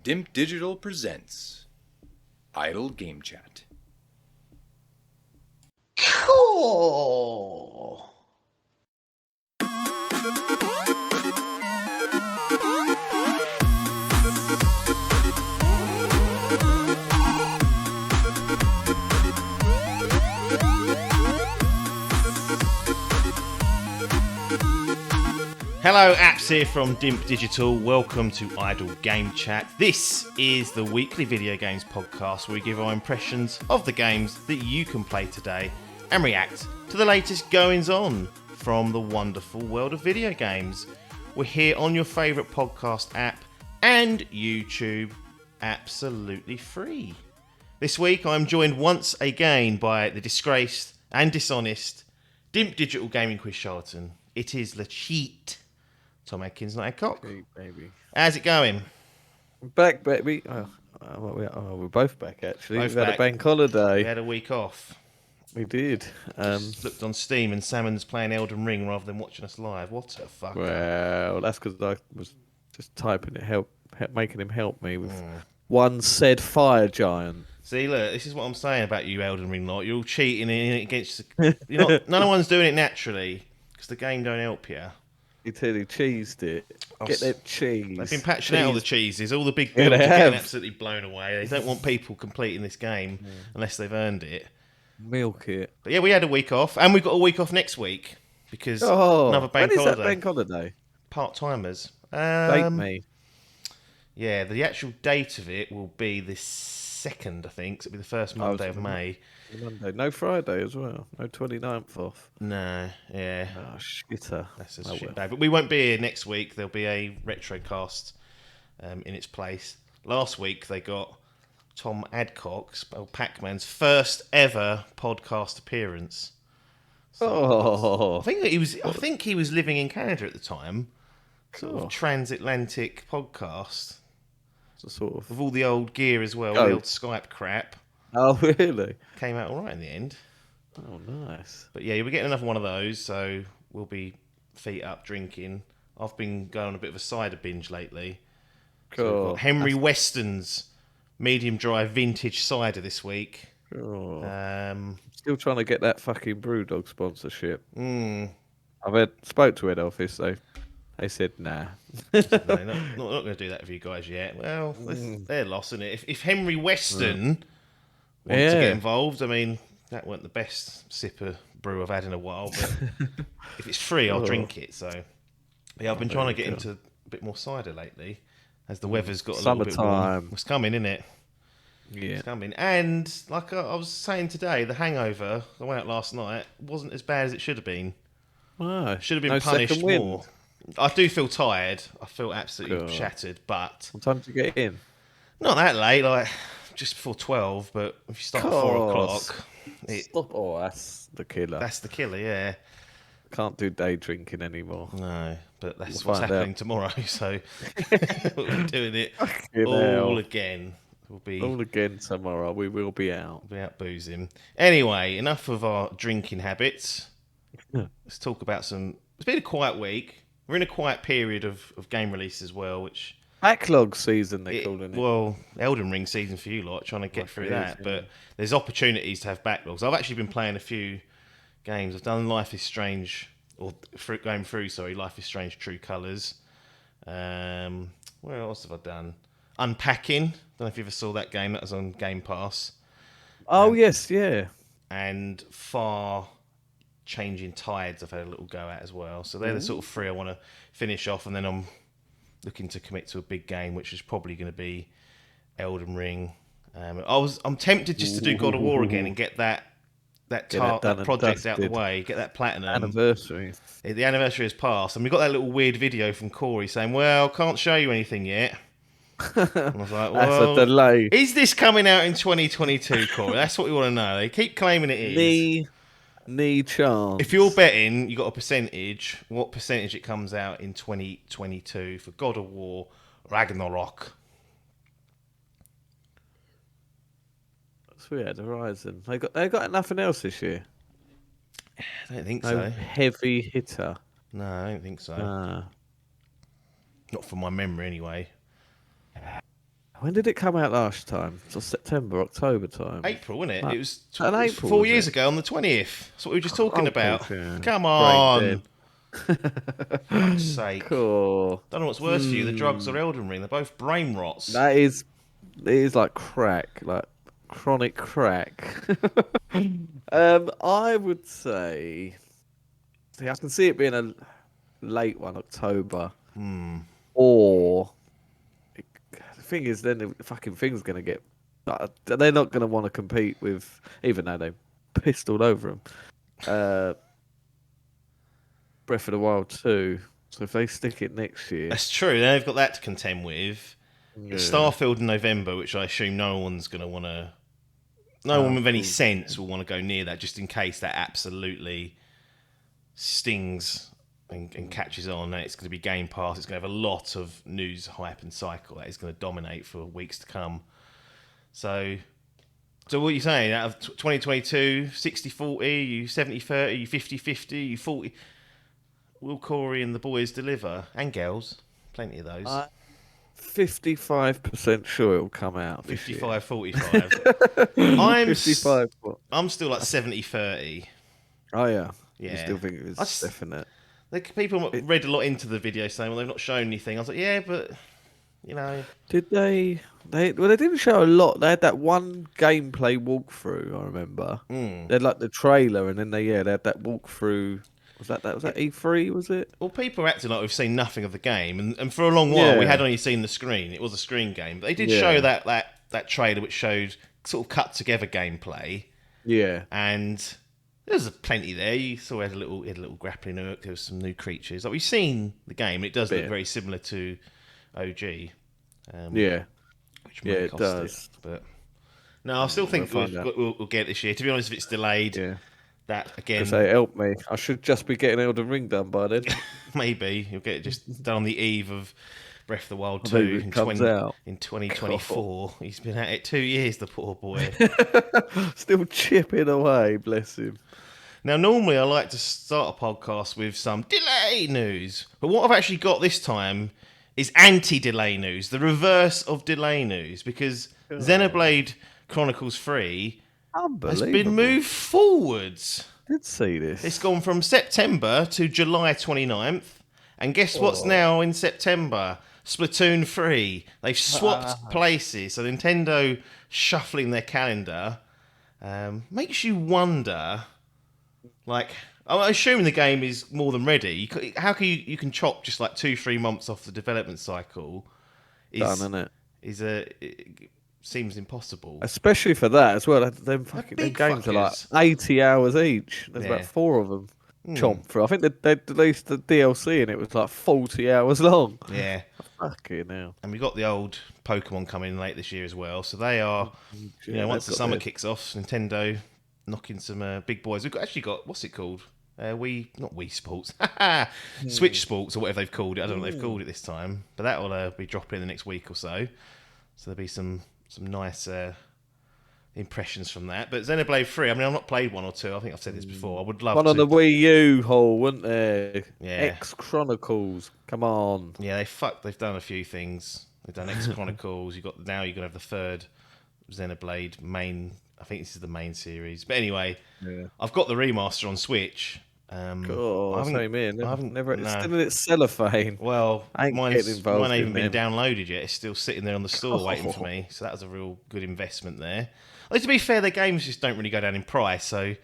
Dimp Digital presents Idle Game Chat. Cool. Hello, apps here from Dimp Digital. Welcome to Idle Game Chat. This is the weekly video games podcast where we give our impressions of the games that you can play today and react to the latest goings on from the wonderful world of video games. We're here on your favourite podcast app and YouTube, absolutely free. This week I'm joined once again by the disgraced and dishonest Dimp Digital Gaming Quiz Charlatan. It is the cheat. Tom Adkins, not a cock. Hey, baby. How's it going? Back, baby. We're both back, actually. Both We've had back. a bank holiday. We had a week off. We did. Just looked on Steam and Salmon's playing Elden Ring rather than watching us live. What a fuck. Well, that's because I was just typing it, making him help me with one said fire giant. See, look, this is what I'm saying about you, Elden Ring lot. You're all cheating in it against. None one's doing it naturally because the game don't help you. You totally cheesed it. Get that cheese. They've been patching out all the cheeses. All the big Yeah, builds they are getting have. absolutely blown away. They don't want people completing this game unless they've earned it. Milk it. But yeah, we had a week off, and we've got a week off next week because another bank when is holiday. that bank holiday? Part-timers. Date me. Yeah, the actual date of it will be the 2nd, I think. So it'll be the first Monday of May. Monday. No Friday as well. No 29th off. No, yeah. Oh, shitter. That's a shit day. But we won't be here next week. There'll be a retrocast in its place. Last week they got Tom Adcock's, Pac-Man's first ever podcast appearance. So I think he was living in Canada at the time. Sort of transatlantic podcast. So sort of. With all the old gear as well, the old Skype crap. Oh, really? Came out all right in the end. Oh, nice. But yeah, we're getting another one of those, so we'll be feet up drinking. I've been going on a bit of a cider binge lately. Cool. So we've got Henry Weston's medium dry vintage cider this week. Cool. Um, Still trying to get that fucking Brewdog sponsorship. I've spoke to head office. They said nah. no, not going to do that for you guys yet. Well, they're lost, isn't it? If Henry Weston wants to get involved, I mean, that weren't the best sip of brew I've had in a while, but if it's free, I'll drink it. So, yeah, I've been trying to get into a bit more cider lately, as the weather's got a little bit warm. It's coming, isn't it? Yeah, it's coming. And like I was saying today, the hangover I went out last night wasn't as bad as it should have been. Wow. Should have been punished more. I do feel tired. I feel absolutely shattered, but what time did you get in? Not that late, like just before 12. But if you start at 4 o'clock, that's the killer. That's the killer, yeah. Can't do day drinking anymore. No, but that's what's happening tomorrow. So we'll be doing it again. We'll be all again tomorrow. We will be out. We'll be out boozing. Anyway, enough of our drinking habits. Let's talk about some. It's been a quiet week. We're in a quiet period of game release as well, which backlog season they're calling it. Well, Elden Ring season for you lot, trying to get through that. But there's opportunities to have backlogs. I've actually been playing a few games. I've done Life is Strange, Life is Strange True Colours. Where else have I done? Unpacking. Don't know if you ever saw that game. That was on Game Pass. Oh, yes, yeah. And Far Changing Tides I've had a little go at as well. So they're the sort of three I want to finish off, and then I'm looking to commit to a big game, which is probably going to be Elden Ring. I'm tempted just to do God of War again and get that project out of the way, get that platinum. Anniversary. The anniversary has passed, and we got that little weird video from Corey saying, well, can't show you anything yet. And I was like, well, that's a delay. Is this coming out in 2022, Corey? That's what we want to know. They keep claiming it is. Knee chance. If you're betting, you got a percentage. What percentage it comes out in 2022 for God of War Ragnarok? That's weird. Horizon. They got nothing else this year. I don't think no so. Heavy hitter. No, I don't think so. Not from my memory, anyway. When did it come out last time? It was September, October time. April, wasn't it? No, It was, in it was April, 4 years it? ago on the 20th. That's what we were just talking Oh, about. course, yeah. Come Brain on. dead. Fuck's sake. Cool. Don't know what's worse for you, the drugs or Elden Ring. They're both brain rots. It is like crack, like chronic crack. I would say, see, I can see it being a late one, October, or the thing is, then the fucking thing's gonna get. They're not gonna want to compete with, even though they pissed all over them. Breath of the Wild 2. So if they stick it next year, That's true. They've got that to contend with. yeah. Starfield in November, which I assume no one's going to want to. No one with any sense will want to go near that, just in case that absolutely stings and catches on. And it's going to be Game Pass. It's going to have a lot of news, hype, and cycle that is going to dominate for weeks to come. So what are you saying? Out of 2022, 60-40, you 70-30, you 50-50, you 40. Will Corey and the boys deliver? And girls. Plenty of those. 55% sure it'll come out. 55-45. I'm 55. I'm still like 70-30. Oh yeah. Yeah. You still think it was definite? Like, people read a lot into the video saying, well, they've not shown anything. I was like, yeah, but, you know. Did they? They didn't show a lot. They had that one gameplay walkthrough. I remember. They had like the trailer, and then they had that walkthrough. Was that E3? Was it? Well, people are acting like we've seen nothing of the game, and for a long while we had only seen the screen. It was a screen game, but they did show that trailer which showed sort of cut together gameplay. Yeah, and there was plenty there. You saw it had a little grappling hook. There was some new creatures. Like, we've seen the game, and it does look very similar to OG. Which might cost it does. it, but no, I still think we'll get it this year. To be honest, if it's delayed, that again. Say, help me! I should just be getting Elden Ring done by then. Maybe you'll get it just done on the eve of Breath of the Wild 2 in 2024. He's been at it 2 years, the poor boy. Still chipping away, bless him. Now, normally I like to start a podcast with some delay news, but what I've actually got this time is anti-delay news, the reverse of delay news, because Xenoblade Chronicles 3 has been moved forwards. I did see this. It's gone from September to July 29th, and guess what's now in September? Splatoon 3. They've swapped places, so Nintendo shuffling their calendar makes you wonder, like, I'm assuming the game is more than ready. How can you can chop just like 2-3 months off the development cycle? Done, isn't it seems impossible. Especially for that as well. Them games are like 80 hours each. There's about 4 of them. Chomp through. I think they released the DLC and it was like 40 hours long. Yeah. Fucking hell. And we've got the old Pokemon coming late this year as well. So they are, once the summer kicks off, Nintendo knocking some big boys. We've actually got, what's it called? Not Wii Sports. Switch Sports or whatever they've called it. I don't know what they've called it this time. But that will be dropping in the next week or so. So there'll be some nice impressions from that. But Xenoblade 3, I mean, I've not played 1 or 2. I think I've said this before. I would love one to. On the Wii U hole, wouldn't there? Yeah. X Chronicles. Come on. Yeah, they've done a few things. They've done X Chronicles. Now you're gonna have the third Xenoblade main. I think this is the main series. But anyway, I've got the remaster on Switch. Same here. It's still in its cellophane. Well, mine ain't even been them. downloaded yet. It's still sitting there on the store waiting for me. So that was a real good investment there. Like, to be fair, their games just don't really go down in price, so you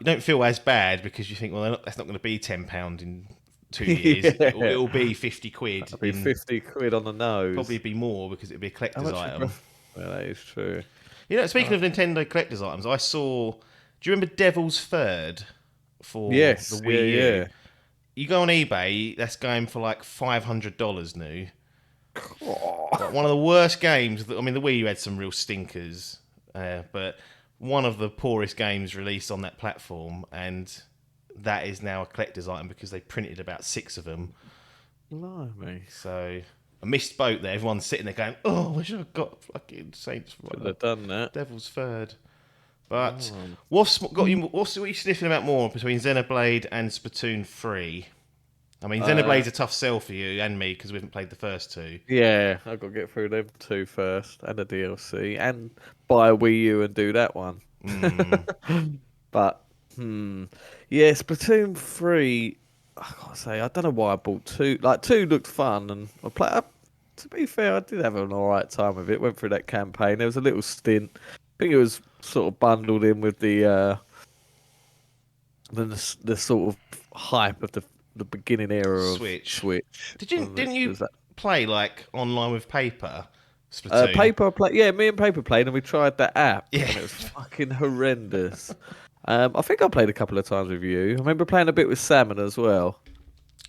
don't feel as bad because you think, well, that's not going to be £10 in 2 years. It'll be 50 quid. It'll be 50 quid on the nose. Probably be more because it'll be a collector's item. Well, that is true. Speaking of Nintendo collector's items, I saw. Do you remember Devil's Third for the Wii U? Yeah. You go on eBay, that's going for like $500 new. Like, one of the worst games. I mean, the Wii U had some real stinkers, but one of the poorest games released on that platform, and that is now a collector's item because they printed about 6 of them. Blimey. So a missed boat there. Everyone's sitting there going, "Oh, I wish I'd got fucking Saints Row." Could have done that. Devil's Third. But what are you sniffing about more between Xenoblade and Splatoon 3? I mean, Xenoblade's a tough sell for you and me because we haven't played the first two. Yeah, I've got to get through them two first, and the DLC, and buy a Wii U and do that one. But, yeah, Splatoon 3, I gotta say, I don't know why I bought 2. Like, 2 looked fun, and I played. To be fair, I did have an alright time with it. Went through that campaign. There was a little stint. I think it was sort of bundled in with the sort of hype of the beginning era of Switch. Switch. Didn't you play like online with Paper? Splatoon. Paper play, yeah. Me and Paper played, and we tried that app, Yeah. and it was fucking horrendous. I think I played a couple of times with you. I remember playing a bit with Salmon as well.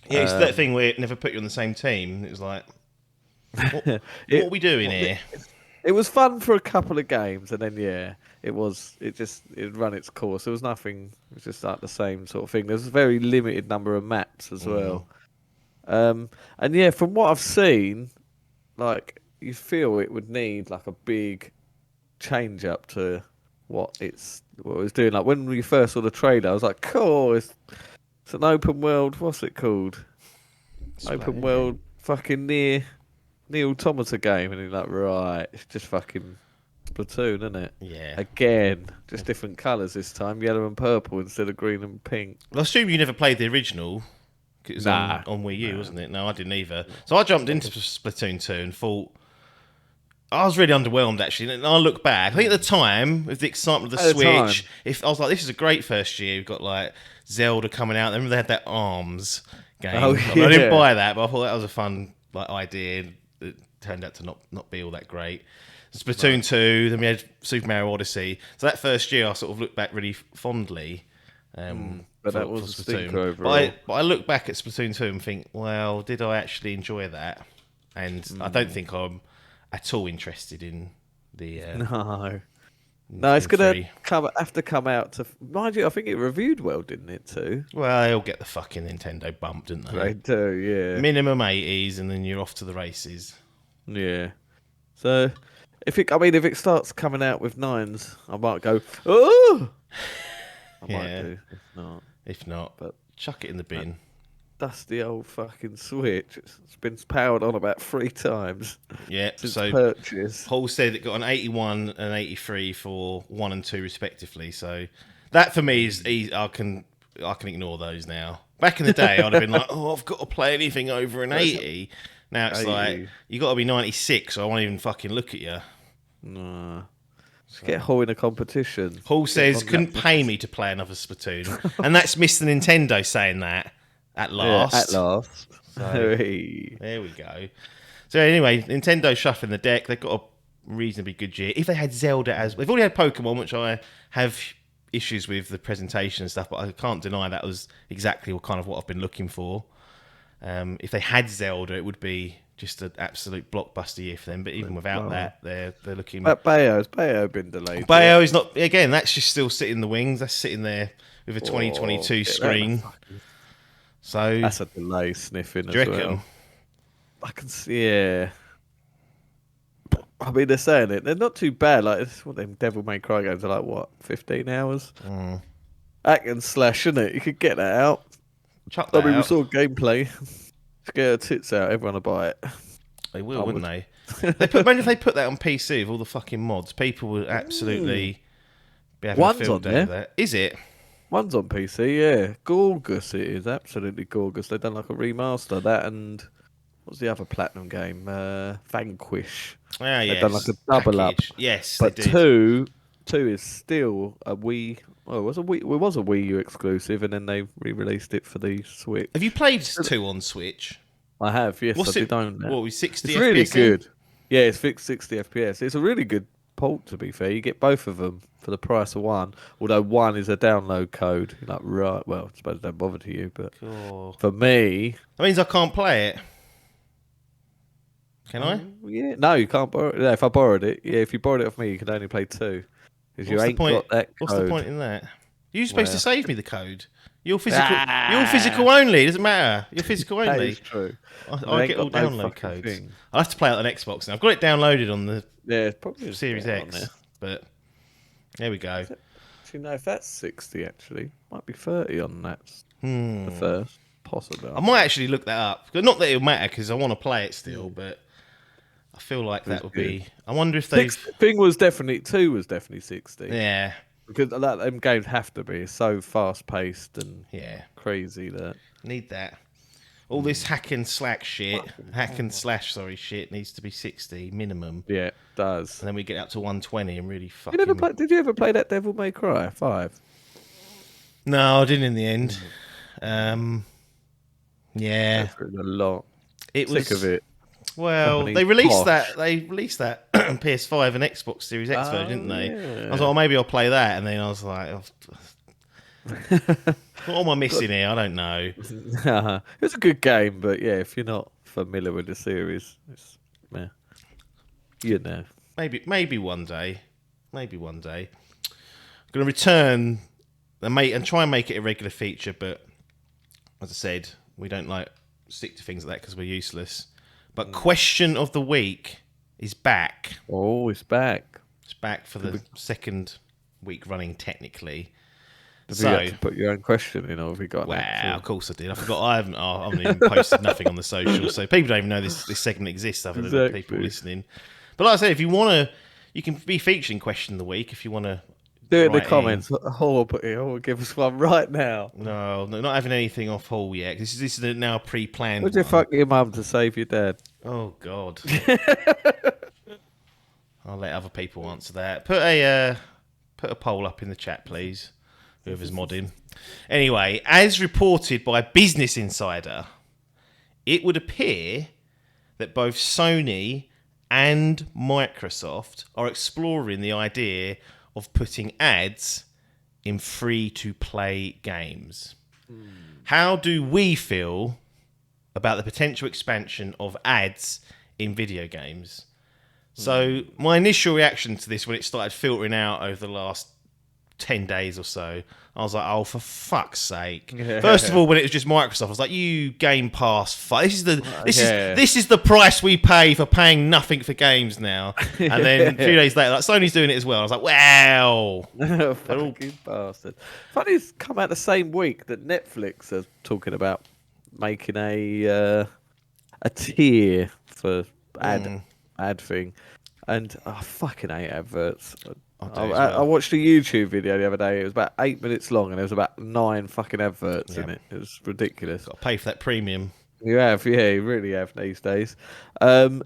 Yeah, it's that thing where it never put you on the same team. It was like, what are we doing here? It was fun for a couple of games, and then it ran its course. There was nothing. It was just like the same sort of thing. There's a very limited number of maps as well. And yeah, from what I've seen, like you feel it would need like a big change up to what it was doing. Like when we first saw the trailer, I was like, cool, it's an open world. What's it called? Open world, fucking near automata game, and you're like, right, it's just fucking Splatoon, isn't it? Yeah. Again, just different colours this time, yellow and purple instead of green and pink. Well, I assume you never played the original. It was on Wii U, wasn't it? No, I didn't either. So I jumped into Splatoon 2 and thought, I was really underwhelmed actually. And I look back, I think at the time, with the excitement of the Switch, I was like, this is a great first year. We've got like Zelda coming out. Remember they had that ARMS game. Oh, I mean, I didn't buy that, but I thought that was a fun idea. It turned out to not be all that great. Splatoon 2, then we had Super Mario Odyssey. So that first year, I sort of look back really fondly. But that was a stinker overall. But I look back at Splatoon 2 and think, well, did I actually enjoy that? And I don't think I'm at all interested in the... No, it's going to have to come out to... Mind you, I think it reviewed well, didn't it, too? Well, they'll get the fucking Nintendo bump, didn't they? They do, yeah. Minimum 80s, and then you're off to the races. Yeah. So, if it starts coming out with 9s, I might go, oh! I might do, If not, but chuck it in the bin. Dusty old fucking Switch. It's been powered on about 3 times. Yeah, since so purchase. Paul said it got an 81 and 83 for 1 and 2 respectively. So that for me is easy. I can ignore those now. Back in the day, I'd have been like, oh, I've got to play anything over an 80. Now it's 80. Like you got to be 96, so I won't even fucking look at you. Nah. Just get Hall in a competition. Hall says couldn't pay me to play another Splatoon, and that's Mr. Nintendo saying that. At last. Yeah, at last. So, there we go. So anyway, Nintendo shuffling the deck. They've got a reasonably good year. If they had Zelda they've already had Pokemon, which I have issues with the presentation and stuff, but I can't deny that was exactly what I've been looking for. If they had Zelda, it would be just an absolute blockbuster year for them. But even without that, they're looking... But Bayo's been delayed. Bayo is not... Again, that's just still sitting in the wings. That's sitting there with a 2022 screen. So that's a delay sniffing as well. I can see, yeah. I mean, they're saying it. They're not too bad. Like, them Devil May Cry games are like, what, 15 hours? Hack and slash, isn't it? You could get that out. Chuck that out. We saw gameplay. To get her tits out, everyone will buy it. They will, wouldn't they? Imagine if they put that on PC with all the fucking mods. People would absolutely be having a field day with that. Is it? One's on PC, yeah. Gorgeous it is, absolutely gorgeous. They've done like a remaster, that and what's the other Platinum game? Vanquish. Ah, yes. They've done like a double up. Yes, but they did. two is still a Wii. Oh, it was a Wii U exclusive, and then they re-released it for the Switch. Have you played 2 on Switch? I have, yes. What's I it? don't. What was 60 it's FPS? Really good. Yeah, it's fixed 60 FPS. It's a really good port, to be fair. You get both of them for the price of one, although one is a download code. You're like, right, well, I suppose it don't bother to you, but for me... That means I can't play it. Can I? Yeah. No, you can't borrow it. Yeah, if I borrowed it, if you borrowed it off me, you could only play 2. Because you ain't got that code. What's the point in that? You're supposed to save me the code. You're physical. You're physical only. It doesn't matter. You're physical only. That is true. I get all download codes. I have to play it on Xbox now. I've got it downloaded on the probably Series X. But there we go. Do you know if that's 60 actually? Might be 30 on that. The first. Possibly. I might actually look that up. Not that it'll matter because I want to play it still, but I feel like that would be. I wonder if they've. Thing was definitely 2 was definitely 60. Yeah. Because them games have to be. It's so fast paced and crazy that need that. All this hack and slash shit shit needs to be 60 minimum. Yeah, it does. And then we get up to 120 and really fucking. Did you ever play that Devil May Cry 5? No, I didn't in the end. Yeah, That's a lot. It was sick of it. Well, they released that. They released that PS5 and Xbox Series X version, didn't they? Yeah. I was like, well, maybe I'll play that, and then I was like, what am I missing here? I don't know. It was a good game, but yeah, if you're not familiar with the series, it's you know. Maybe one day. I'm going to return and try and make it a regular feature, but as I said, we don't stick to things like that because we're useless. But question of the week is back. Oh, it's back. It's back for the second week running, technically. Did you have to put your own question in, or have you got? Well, of course I did. I forgot. I haven't even posted nothing on the socials, so people don't even know this segment exists other than the people listening. But like I said, if you want to, you can be featured in question of the week if you want to. Do it in the comments. Hall, give us one right now. No, not having anything off Hall yet. This is now pre-planned. Would you fuck your mum to save your dad? Oh God. I'll let other people answer that. Put a poll up in the chat, please. Whoever's modding. Anyway, as reported by Business Insider, it would appear that both Sony and Microsoft are exploring the idea of putting ads in free-to-play games. How do we feel about the potential expansion of ads in video games? So my initial reaction to this when it started filtering out over the last 10 days or so, I was like, oh, for fuck's sake. First of all, when it was just Microsoft, I was like, you Game Pass, this is the price we pay for paying nothing for games now. And then a few days later, Sony's doing it as well. I was like, wow. Fucking bastard. Funny, it's come out the same week that Netflix are talking about making a tier for ad thing. And I fucking hate adverts. I watched a YouTube video the other day. It was about 8 minutes long, and there was about 9 fucking adverts in it. It was ridiculous. Got to pay for that premium. You really have these days. Thing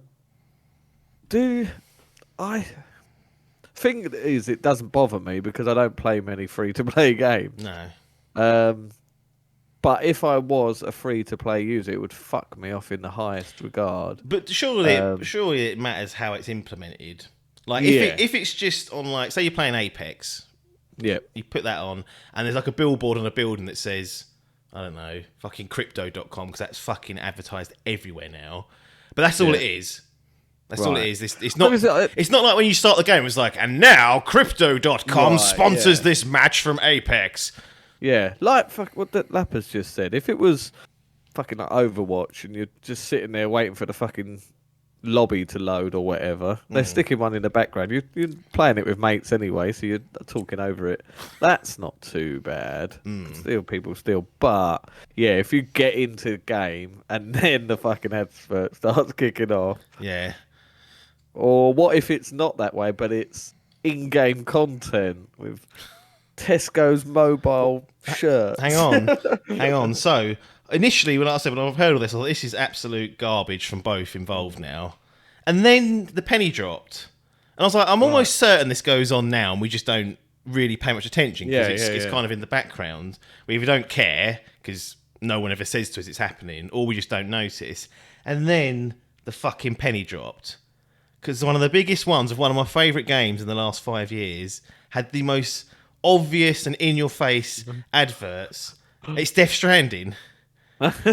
is, it doesn't bother me because I don't play many free-to-play games. No. But if I was a free-to-play user, it would fuck me off in the highest regard. But surely it matters how it's implemented. Like if it's just on say you're playing Apex, you put that on, and there's like a billboard on a building that says, I don't know, fucking crypto.com, because that's fucking advertised everywhere now. But that's all it is. That's all it is. It's not like when you start the game, it's like, and now crypto.com sponsors this match from Apex. Yeah, like what that Lapper's just said. If it was fucking like Overwatch and you're just sitting there waiting for the fucking lobby to load or whatever, they're sticking one in the background. You're playing it with mates anyway, so you're talking over it. That's not too bad. People still. But yeah, if you get into the game and then the fucking advert starts kicking off. Yeah. Or what if it's not that way, but it's in-game content with Tesco's mobile shirts? Hang on. So initially, when I've heard all this, I thought this is absolute garbage from both involved now. And then the penny dropped, and I was like, I'm almost certain this goes on now, and we just don't really pay much attention because it's kind of in the background. We either don't care because no one ever says to us it's happening, or we just don't notice. And then the fucking penny dropped. Because one of the biggest ones of one of my favourite games in the last 5 years had the most obvious and in-your-face adverts. It's Death Stranding.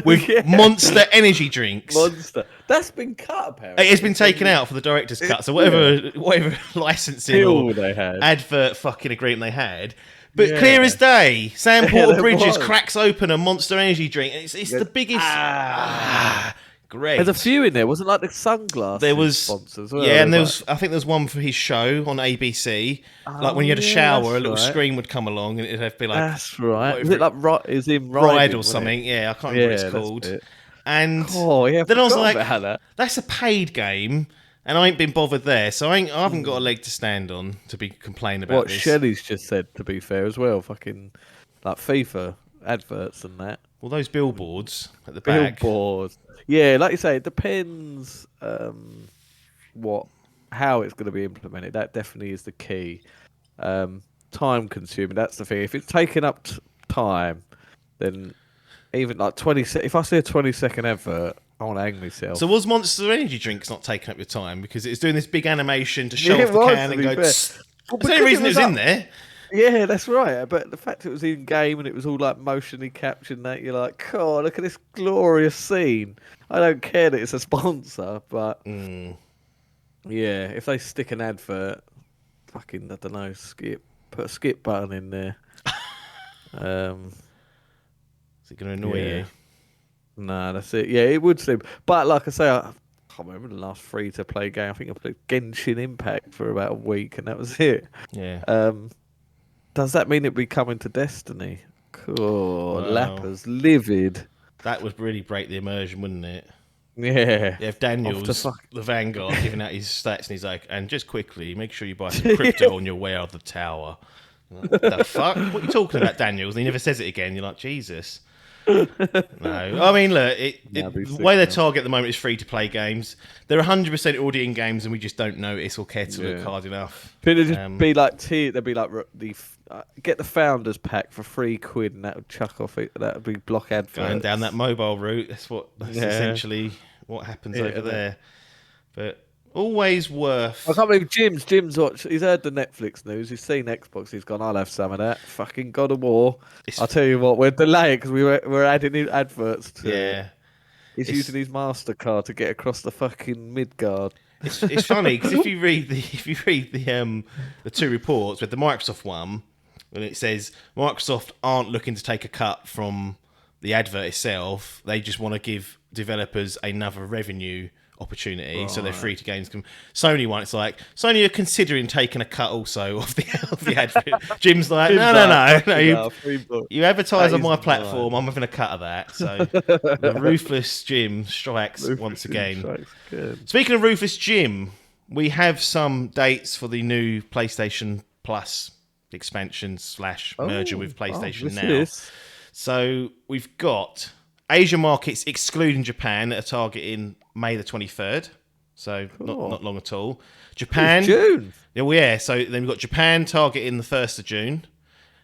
With Monster energy drinks. Monster. That's been cut, apparently. It has been taken out for the director's cut. So whatever licensing or they had. advert fucking agreement they had. But clear as day, Sam Porter Bridges cracks open a Monster energy drink. It's the biggest... great. There's a few in there. Wasn't like the sunglasses There was sponsors. Well, yeah, and there like, was I think there was one for his show on ABC. Like when you had a yeah, shower, a that's little right. screen would come along, and it'd have to be like That's right. Was whatever it like is him Ride riding, or wasn't something. it? Yeah, I can't remember what it's that's called. it. And Oh yeah, then I was forgot like, about that. that's a paid game, and I ain't been bothered there, so I haven't got a leg to stand on to be complaining about What this. Shelley's just said, to be fair, as well. Fucking like FIFA adverts and that. Well, those billboards at the back. Billboards. Yeah, like you say, it depends how it's going to be implemented. That definitely is the key. Time consuming. That's the thing. If it's taking up time, then even like 20. If I see a 20-second advert, I want to hang myself. So was Monster Energy drinks not taking up your time because it's doing this big animation to show Yeah, off it the was, can to and be go? fair. Tss. Well, That's the only because reason it it was was in up- there. Yeah, that's right. But the fact it was in game and it was all like motionally captured, and that you're like, God, look at this glorious scene. I don't care that it's a sponsor, but yeah, if they stick an advert, fucking I don't know, put a skip button in there. Is it going to annoy Yeah. you? No, that's it. Yeah, it would seem. But like I say, I can't remember the last free-to-play game. I think I played Genshin Impact for about a week, and that was it. Yeah. Does that mean it'll be coming to Destiny? Cool. Wow. Lappers livid. That would really break the immersion, wouldn't it? Yeah. Yeah, if Daniel's Off the Vanguard giving out his stats and he's like, and just quickly, make sure you buy some crypto on your way out of the tower. What the fuck? What are you talking about, Daniels? And he never says it again. You're like, Jesus. No. I mean, look, the way they target at the moment is free-to-play games. They're 100% already in games and we just don't notice or care to look hard enough. But it'd just be like they'd be like get the founders pack for £3 and that would chuck off it. That would be block adverts. Going down that mobile route, that's essentially what happens over there. But always worth. I can't believe Jim's watched. He's heard the Netflix news. He's seen Xbox. He's gone. I'll have some of that. Fucking God of War. I'll tell you what. We're delaying because we're adding in adverts. He's using his MasterCard to get across the fucking Midgard. It's funny because if you read the two reports with the Microsoft one, and it says Microsoft aren't looking to take a cut from the advert itself. They just want to give developers another revenue opportunity, so they're free to games. Sony one, it's like Sony are considering taking a cut also of the advert. Jim's like, no. You advertise on my platform, I'm having a cut of that. So the ruthless Jim strikes once again. Speaking of ruthless Jim, we have some dates for the new PlayStation Plus expansion / merger with PlayStation now. So we've got Asia markets excluding Japan that are targeting May the 23rd. So not long at all. Japan. June. Yeah, so then we've got Japan targeting the 1st of June.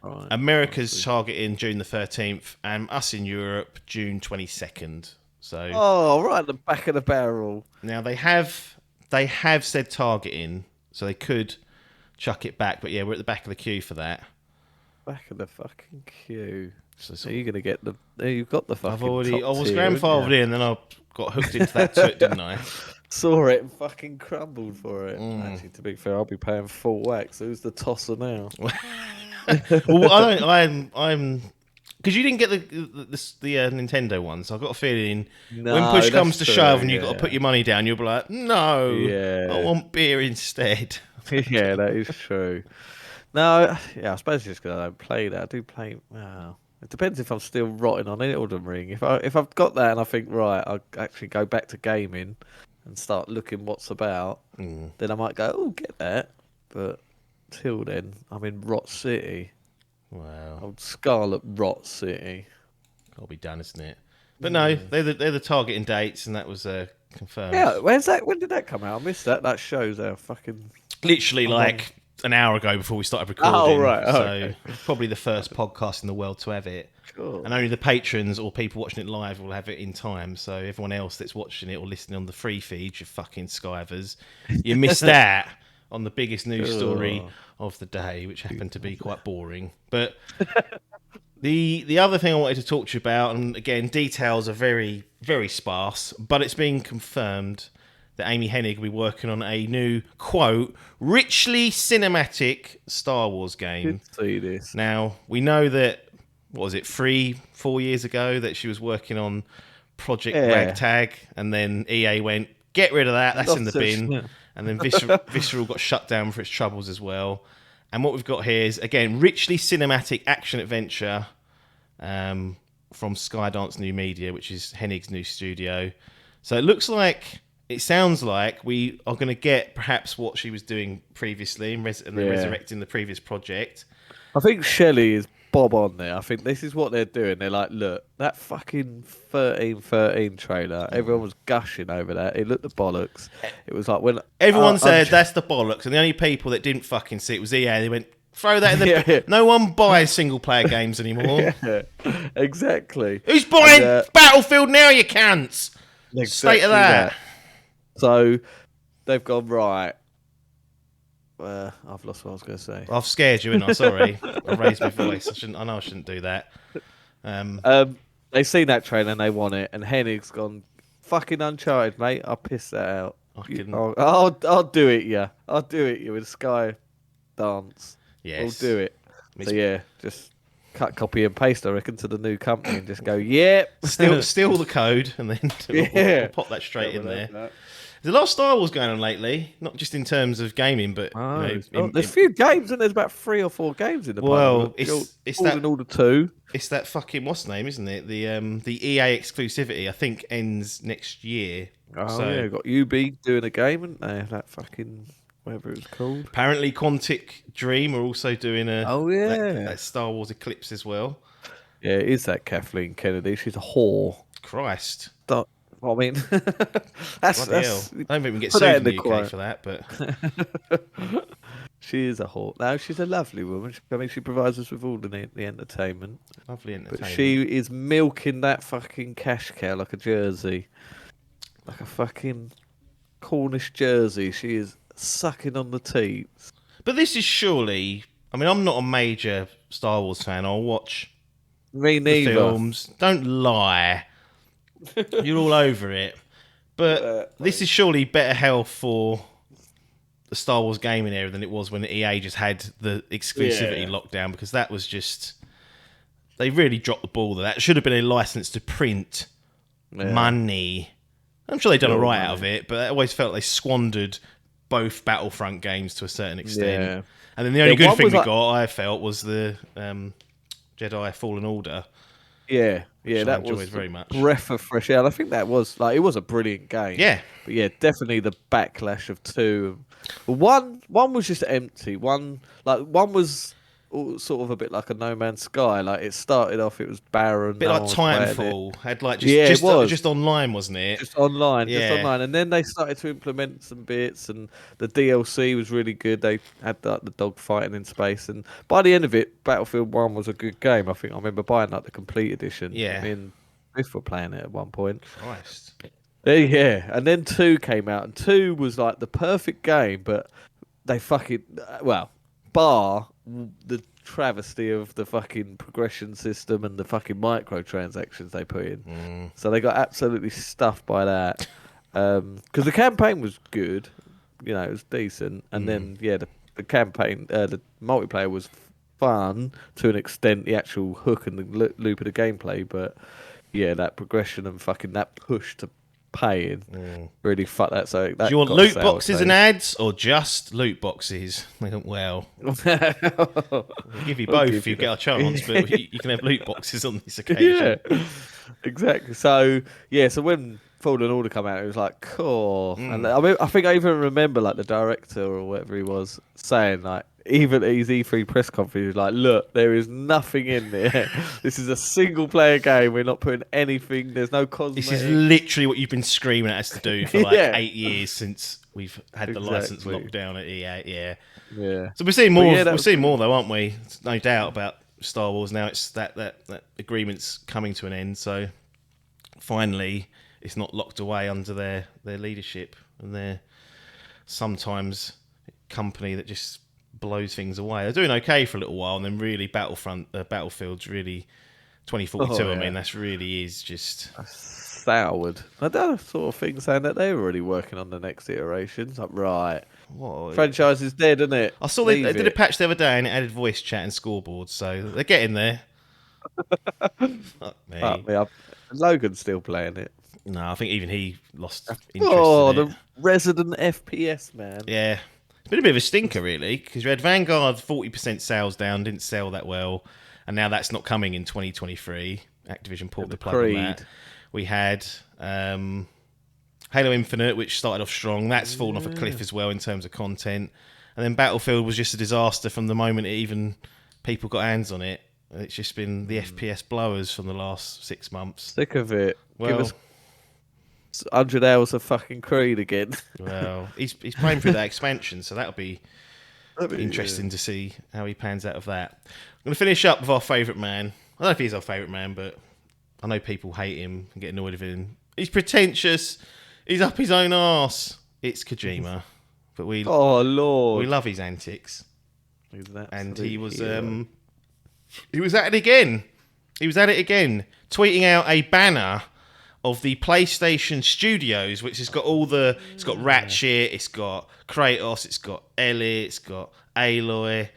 Right. America's targeting June the 13th. And us in Europe, June 22nd. So right at the back of the barrel. now they have said targeting, so they could chuck it back. But yeah, we're at the back of the queue for that. Back of the fucking queue. So you're gonna get you've got the fucking. I was grandfathered in, and then I got hooked into that too, didn't I? Saw it and fucking crumbled for it. Actually, to be fair, I'll be paying full wax. Who's the tosser now? Well, I'm because you didn't get the Nintendo one, so I've got a feeling when push comes to shove and you've got to put your money down, you'll be like, no, I want beer instead. Yeah, that is true. No, I suppose it's just because I don't play that. I do play. Well, it depends if I'm still rotting on Elden Ring. If I've got that and I think right, I'll actually go back to gaming and start looking what's about, then I might go, oh, get that. But till then, I'm in Rot City. Wow, Old Scarlet Rot City. Got to be done, isn't it? But no, they're the targeting dates, and that was confirmed. Yeah, where's that? When did that come out? I missed that. That shows how fucking literally like an hour ago before we started recording. Oh, right. So Okay. probably the first podcast in the world to have it. Cool. And only the patrons or people watching it live will have it in time. So everyone else that's watching it or listening on the free feed, you fucking skivers, you missed out on the biggest news story of the day, which happened to be quite boring. But the other thing I wanted to talk to you about, and again, details are very, very sparse, but it's been confirmed that Amy Hennig will be working on a new, quote, richly cinematic Star Wars game. Did see this. Now, we know that, 3-4 years ago, that she was working on Project Ragtag, and then EA went, get rid of that, that's in the bin. And then Visceral got shut down for its troubles as well. And what we've got here is, again, richly cinematic action adventure from Skydance New Media, which is Hennig's new studio. So it sounds like we are going to get perhaps what she was doing previously and resurrecting the previous project. I think Shelley is bob on there. I think this is what they're doing. They're like, look, that fucking 1313 trailer, everyone was gushing over that. It looked the bollocks. It was like when everyone said that's the bollocks, and the only people that didn't fucking see it was EA. They went, throw that in the No one buys single player games anymore. Yeah, exactly. Who's buying Battlefield now, you cunts? Exactly State of that. So they've gone, right. I've lost what I was going to say. I've scared you, innit? Sorry. I raised my voice. I know I shouldn't do that. They've seen that trailer and they want it, and Hennig's gone, fucking Uncharted, mate. I'll piss that out. I'll do it, yeah. I'll do it, you with Sky Dance. Yes. We'll do it. So yeah, just cut, copy, and paste, I reckon, to the new company and just go, yep. Steal the code and then we'll pop that straight in there. There's a lot of Star Wars going on lately, not just in terms of gaming, but there's a few games, and there's about 3 or 4 games in the pipeline. It's that in order 2. It's that fucking what's the name, isn't it? The EA exclusivity, I think, ends next year. Yeah, got UB doing a game, and that fucking whatever it was called. Apparently, Quantic Dream are also doing that Star Wars Eclipse as well. Yeah, it is that Kathleen Kennedy. She's a whore. Christ. I mean, that's I don't think we can get sued in the UK for that, but she is a whore. No, she's a lovely woman. She provides us with all the entertainment. Lovely entertainment. But she is milking that fucking cash cow like a jersey, like a fucking Cornish jersey. She is sucking on the teats. But this is surely. I mean, I'm not a major Star Wars fan. I'll watch the films. Don't lie. You're all over it. But this is surely better health for the Star Wars gaming era than it was when EA just had the exclusivity lockdown, because that was just... They really dropped the ball there. That should have been a license to print money. I'm sure they've done all right out of it, but I always felt they squandered both Battlefront games to a certain extent. Yeah. And then the only good thing we got, I felt, was the Jedi Fallen Order. Yeah, that was very much breath of fresh air. I think that was it was a brilliant game. Yeah, but yeah, definitely the backlash of 2. One was just empty. One was sort of a bit like a No Man's Sky. Like it started off, it was barren. A bit like Titanfall. Had just online, wasn't it? Just online, and then they started to implement some bits, and the DLC was really good. They had the dog fighting in space, and by the end of it, Battlefield 1 was a good game. I think I remember buying the complete edition. Yeah, me and Biff were playing it at one point. Christ. Yeah, and then 2 came out, and 2 was like the perfect game, but they fucking bar the travesty of the fucking progression system and the fucking microtransactions they put in. So they got absolutely stuffed by that. Because the campaign was good, it was decent, and then the campaign, the multiplayer was fun to an extent. The actual hook and the loop of the gameplay, but that progression and fucking that push to paying really fuck that. So that do you want loot boxes and ads, or just loot boxes? Well, we'll give you both if you get a chance, but you can have loot boxes on this occasion. Yeah, exactly. So when Fallen Order come out, it was like cool. And I think I even remember the director or whatever he was saying even at his E3 press conference, he was like, look, there is nothing in there. This is a single player game. We're not putting anything. There's no cosmetics. This is literally what you've been screaming at us to do for 8 years since we've had the license locked down at EA. Yeah. So we're seeing more. We're seeing more though, aren't we? It's no doubt about Star Wars now. It's that agreement's coming to an end. So finally, it's not locked away under their leadership and their sometimes company that just blows things away. They're doing okay for a little while, and then really Battlefield's really 2042. I mean, that's really is just soured. I don't sort of thing saying that they were already working on the next iterations. Right. What? Franchise is dead, isn't it? I saw they did a patch the other day and it added voice chat and scoreboards, so they're getting there. Fuck me. Fuck me up. Logan's still playing it. No, I think even he lost interest Oh, in it. the resident FPS man. Yeah. It's been a bit of a stinker, really, because you had Vanguard 40% sales down, didn't sell that well, and now that's not coming in 2023. Activision pulled the plug on that. We had Halo Infinite, which started off strong. That's fallen off a cliff as well in terms of content. And then Battlefield was just a disaster from the moment people got hands on it. It's just been the FPS blowers from the last 6 months. Sick of it. Well, Give us 100 hours of fucking Creed again. Well, he's playing through that expansion, so that'll be interesting to see how he pans out of that. I'm going to finish up with our favourite man. I don't know if he's our favourite man, but I know people hate him and get annoyed with him. He's pretentious. He's up his own arse. It's Kojima. But Oh, Lord. we love his antics. And he was hero. he was at it again. Tweeting out a banner of the PlayStation Studios, which has got it's got Ratchet, it's got Kratos, it's got Ellie, it's got Aloy,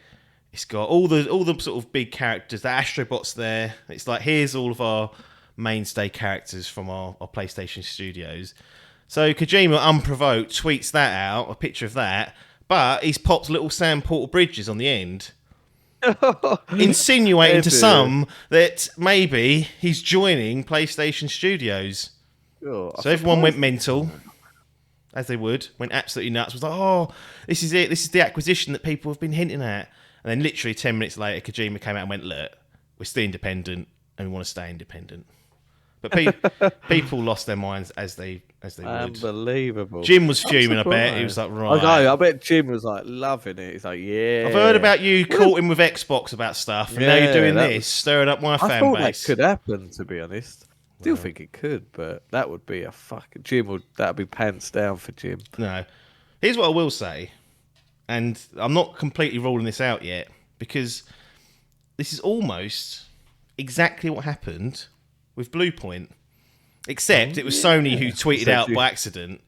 it's got all the sort of big characters. The Astrobot's there. It's like, here's all of our mainstay characters from our PlayStation Studios. So Kojima, unprovoked, tweets that out, a picture of that, but he's popped little Sam Portal Bridges on the end, insinuating to some that maybe he's joining PlayStation Studios. So everyone went mental, as they would, went absolutely nuts. Was like, oh, this is it. This is the acquisition that people have been hinting at. And then literally 10 minutes later, Kojima came out and went, look, we're still independent and we want to stay independent. But people lost their minds as they would. Unbelievable. Jim was fuming, I bet. He was like, right. I bet Jim was like loving it. He's like, yeah. I've heard about you courting with Xbox about stuff, and now you're doing this, stirring up my fan thought base. that could happen, to be honest. Still think it could, but that would be a fucking that'd be pants down for Jim. No. Here's what I will say, and I'm not completely ruling this out yet, because this is almost exactly what happened with Bluepoint, except it was Sony who tweeted out by accident.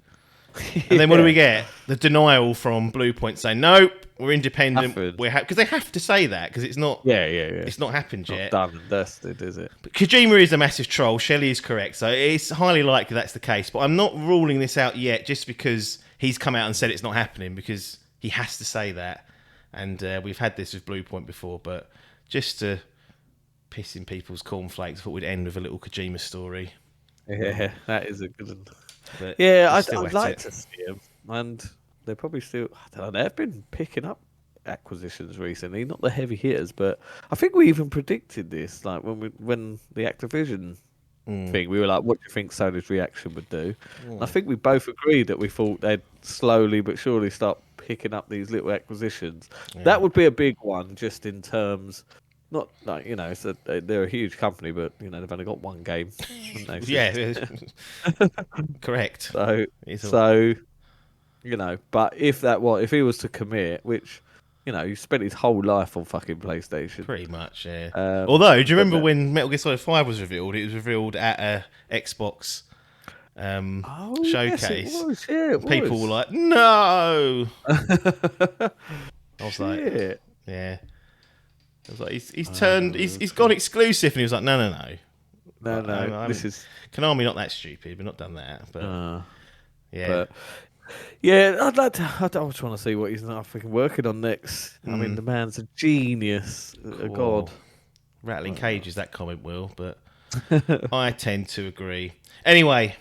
And then what do we get? The denial from Bluepoint saying, nope, we're independent. Because they have to say that, because it's not it's not happened yet. Not done and dusted, is it? But Kojima is a massive troll. Shelley is correct. So it's highly likely that's the case. But I'm not ruling this out yet just because he's come out and said it's not happening, because he has to say that. And we've had this with Bluepoint before, but just to piss in people's cornflakes, I thought we'd end with a little Kojima story. Yeah, that is a good one. But yeah, I'd like to see them. And they're probably still, I don't know, they've been picking up acquisitions recently, not the heavy hitters, but I think we even predicted this, like when the Activision thing, we were like, what do you think Sony's reaction would do? I think we both agreed that we thought they'd slowly but surely start picking up these little acquisitions. That would be a big one, just in terms, not like, you know, they're a huge company, but you know, they've only got one game. Yeah, correct. So you know, but if he was to commit, which, you know, he spent his whole life on fucking PlayStation. Pretty much, yeah. Although, do you remember when Metal Gear Solid 5 was revealed? It was revealed at a Xbox showcase. Yes, it was, yeah, People were like, no! I was like, yeah. I was like, he's gone exclusive, and he was like, no. No, this is Konami, not that stupid, but not done that. But yeah. Yeah, I just want to see what he's not fucking working on next. I mean, the man's a genius, a god. Rattling cages, that comment will, but I tend to agree. Anyway,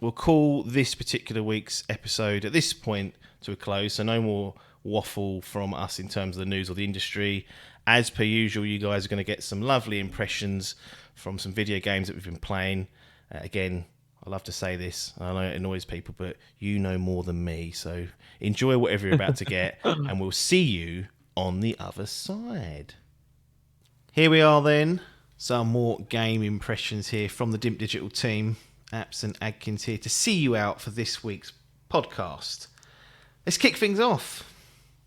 we'll call this particular week's episode at this point to a close, so no more waffle from us in terms of the news or the industry. As per usual, you guys are going to get some lovely impressions from some video games that we've been playing. Again, I love to say this, I know it annoys people, but you know more than me, so enjoy whatever you're about to get, and we'll see you on the other side. Here we are then, some more game impressions here from the Dimp Digital team. Apps and Adkins here to see you out for this week's podcast. Let's kick things off.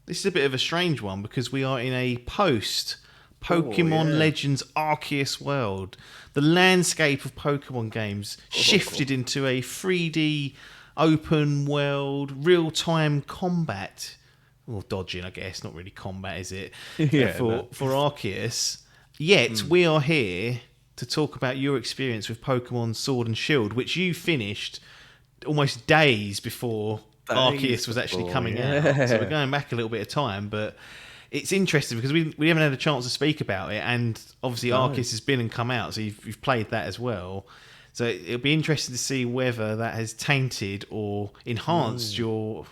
This is a bit of a strange one because we are in a post-Pokemon Legends Arceus world. The landscape of Pokemon games shifted into a 3D open world, real-time combat. Or dodging, I guess. Not really combat, is it? For Arceus. Yet we are here to talk about your experience with Pokemon Sword and Shield, which you finished almost days before Arceus was actually coming out. So we're going back a little bit of time, but it's interesting because we haven't had a chance to speak about it, and obviously Arceus has been and come out, so you've played that as well. So it'll be interesting to see whether that has tainted or enhanced your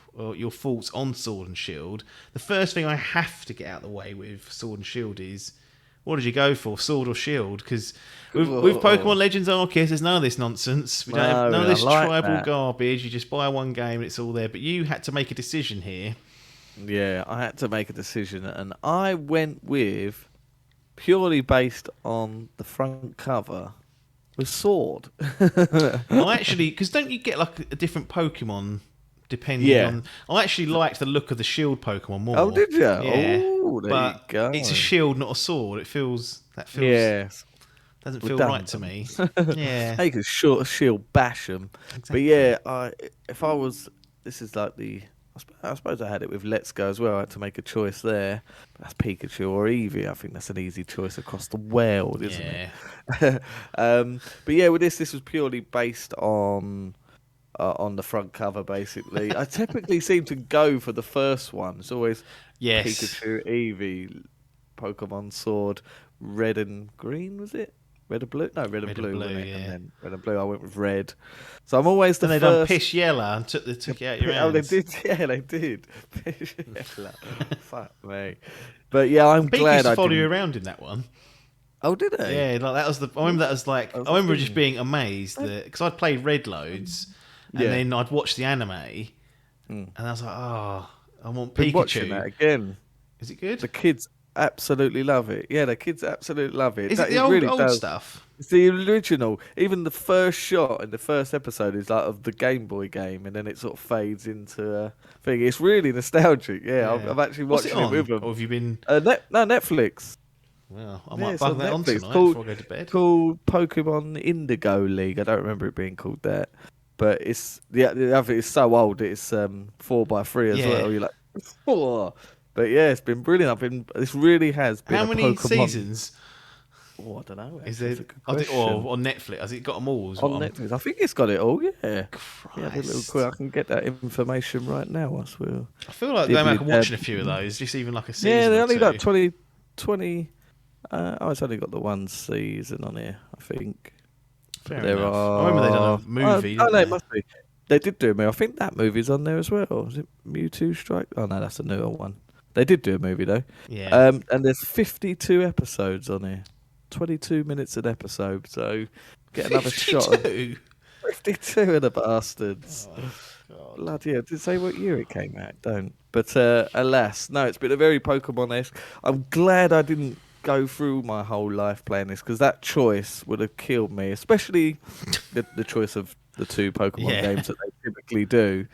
thoughts on Sword and Shield. The first thing I have to get out of the way with Sword and Shield is, what did you go for, Sword or Shield? Because with Pokemon Legends Arceus, there's none of this nonsense. We don't have none of this tribal garbage. You just buy one game and it's all there. But you had to make a decision here. Yeah, I had to make a decision, and I went with, purely based on the front cover, with Sword. I actually, because don't you get like a different Pokemon depending on... I actually liked the look of the Shield Pokemon more. Oh, did you? Yeah. Oh, there you go. It's a shield, not a sword. That feels doesn't feel right to me. Yeah. They could shield bash them. Exactly. But yeah, if I was... This is like the... I suppose I had it with Let's Go as well. I had to make a choice there. That's Pikachu or Eevee. I think that's an easy choice across the world, isn't it? But yeah, with this was purely based on the front cover, basically. I typically seem to go for the first one. It's always Pikachu, Eevee, Pokemon Sword, red and green, was it? Red and blue? No, red and blue. Yeah. And then red and blue, I went with red. So I'm always the first... And they done piss yellow and took it out your hands. Oh, they did? Yeah, they did. Piss yellow. Fuck me. But yeah, I'm glad I used to follow you around in that one. Oh, did they? Yeah, like that was the... I remember that was like... I remember just being amazed that... Because I'd played Red loads, and then I'd watched the anime, and I was like, oh, I want Pikachu. Been watching that again. Is it good? The kids absolutely love it. Yeah, the kids absolutely love it. Is it the old stuff? It's the original. Even the first shot in the first episode is like of the Game Boy game, and then it sort of fades into a thing. It's really nostalgic. Yeah. I've actually watched it with them. Or have you been... Netflix. Well, I might bug that on tonight before I go to bed. Called Pokemon Indigo League. I don't remember it being called that, but it's the other. It's so old. It's 4x3 as well. You're like, oh. But yeah, it's been brilliant. This really has been. How many Pokemon... seasons? Oh, I don't know. Is there? Or on Netflix? Has it got them all? On Netflix, I think it's got it all. Yeah. Christ. Yeah, a little quick. I can get that information right now. I swear. I feel like going back and watching a few of those, just even like a season. Yeah, they only got 20. It's only got the one season on here, I think. Fair enough. I remember they done a movie. No, it must be. They did do a movie. I think that movie's on there as well. Is it Mewtwo Strike? Oh no, that's a newer one. They did do a movie though. Yeah. And there's 52 episodes on here. 22 minutes an episode. So get another 52? Shot. 52 of the bastards. Oh, bloody hell. Did it say what year it came out? Don't. But alas, no, it's been a very Pokemon-esque. I'm glad I didn't go through my whole life playing this, because that choice would have killed me, especially the choice of the two Pokemon games that they typically do.